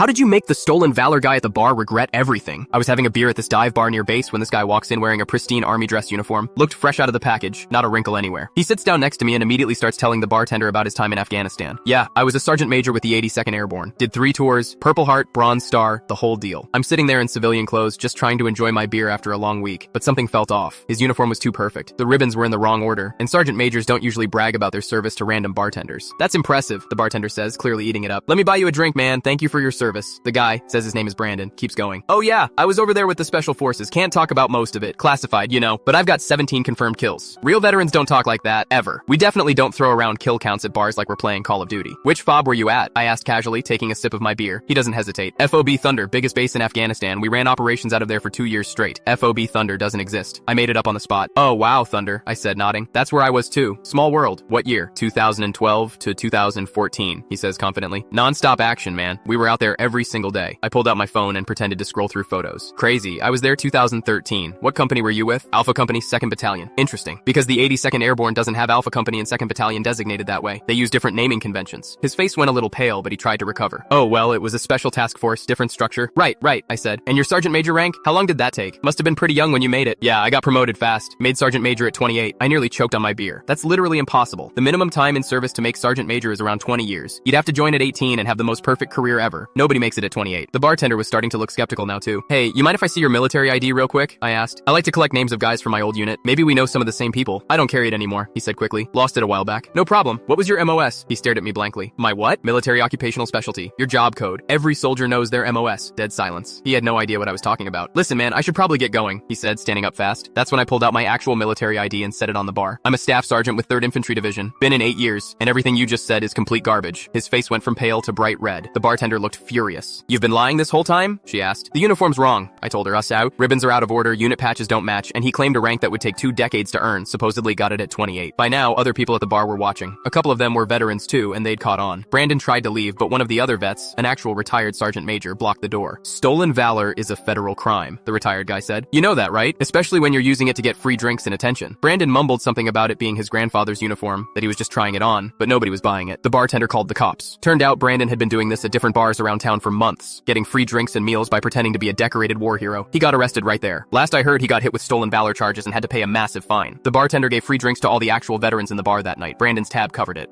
How did you make the stolen valor guy at the bar regret everything? I was having a beer at this dive bar near base when this guy walks in wearing a pristine army dress uniform, looked fresh out of the package, not a wrinkle anywhere. He sits down next to me and immediately starts telling the bartender about his time in Afghanistan. Yeah, I was a sergeant major with the 82nd Airborne. Did 3 tours, Purple Heart, Bronze Star, the whole deal. I'm sitting there in civilian clothes, just trying to enjoy my beer after a long week, but something felt off. His uniform was too perfect. The ribbons were in the wrong order, and sergeant majors don't usually brag about their service to random bartenders. That's impressive, the bartender says, clearly eating it up. Let me buy you a drink, man. Thank you for your service. The guy, says his name is Brandon, keeps going. Oh yeah, I was over there with the special forces. Can't talk about most of it. Classified, you know, but I've got 17 confirmed kills. Real veterans don't talk like that, ever. We definitely don't throw around kill counts at bars like we're playing Call of Duty. Which fob were you at? I asked casually, taking a sip of my beer. He doesn't hesitate. FOB Thunder, biggest base in Afghanistan. We ran operations out of there for 2 years straight. FOB Thunder doesn't exist. I made it up on the spot. Oh wow, Thunder, I said, nodding. That's where I was too. Small world. What year? 2012 to 2014, he says confidently. Non-stop action, man. We were out there every single day. I pulled out my phone and pretended to scroll through photos. Crazy. I was there 2013. What company were you with? Alpha Company, 2nd Battalion. Interesting. Because the 82nd Airborne doesn't have Alpha Company and 2nd Battalion designated that way. They use different naming conventions. His face went a little pale, but he tried to recover. Oh, well, it was a special task force, different structure. Right, I said. And your sergeant major rank? How long did that take? Must have been pretty young when you made it. Yeah, I got promoted fast. Made sergeant major at 28. I nearly choked on my beer. That's literally impossible. The minimum time in service to make sergeant major is around 20 years. You'd have to join at 18 and have the most perfect career ever. Nobody makes it at 28. The bartender was starting to look skeptical now too. Hey, you mind if I see your military ID real quick? I asked. I like to collect names of guys from my old unit. Maybe we know some of the same people. I don't carry it anymore, he said quickly. Lost it a while back. No problem. What was your MOS? He stared at me blankly. My what? Military occupational specialty. Your job code. Every soldier knows their MOS. Dead silence. He had no idea what I was talking about. Listen, man, I should probably get going, he said, standing up fast. That's when I pulled out my actual military ID and set it on the bar. I'm a staff sergeant with 3rd Infantry Division. Been in 8 years, and everything you just said is complete garbage. His face went from pale to bright red. The bartender looked furious. You've been lying this whole time? She asked. The uniform's wrong, I told her. Us out. Ribbons are out of order, unit patches don't match, and he claimed a rank that would take 2 decades to earn, supposedly got it at 28. By now, other people at the bar were watching. A couple of them were veterans too, and they'd caught on. Brandon tried to leave, but one of the other vets, an actual retired sergeant major, blocked the door. Stolen valor is a federal crime, the retired guy said. You know that, right? Especially when you're using it to get free drinks and attention. Brandon mumbled something about it being his grandfather's uniform, that he was just trying it on, but nobody was buying it. The bartender called the cops. Turned out Brandon had been doing this at different bars around town for months, getting free drinks and meals by pretending to be a decorated war hero. He got arrested right there. Last I heard, he got hit with stolen valor charges and had to pay a massive fine. The bartender gave free drinks to all the actual veterans in the bar that night. Brandon's tab covered it.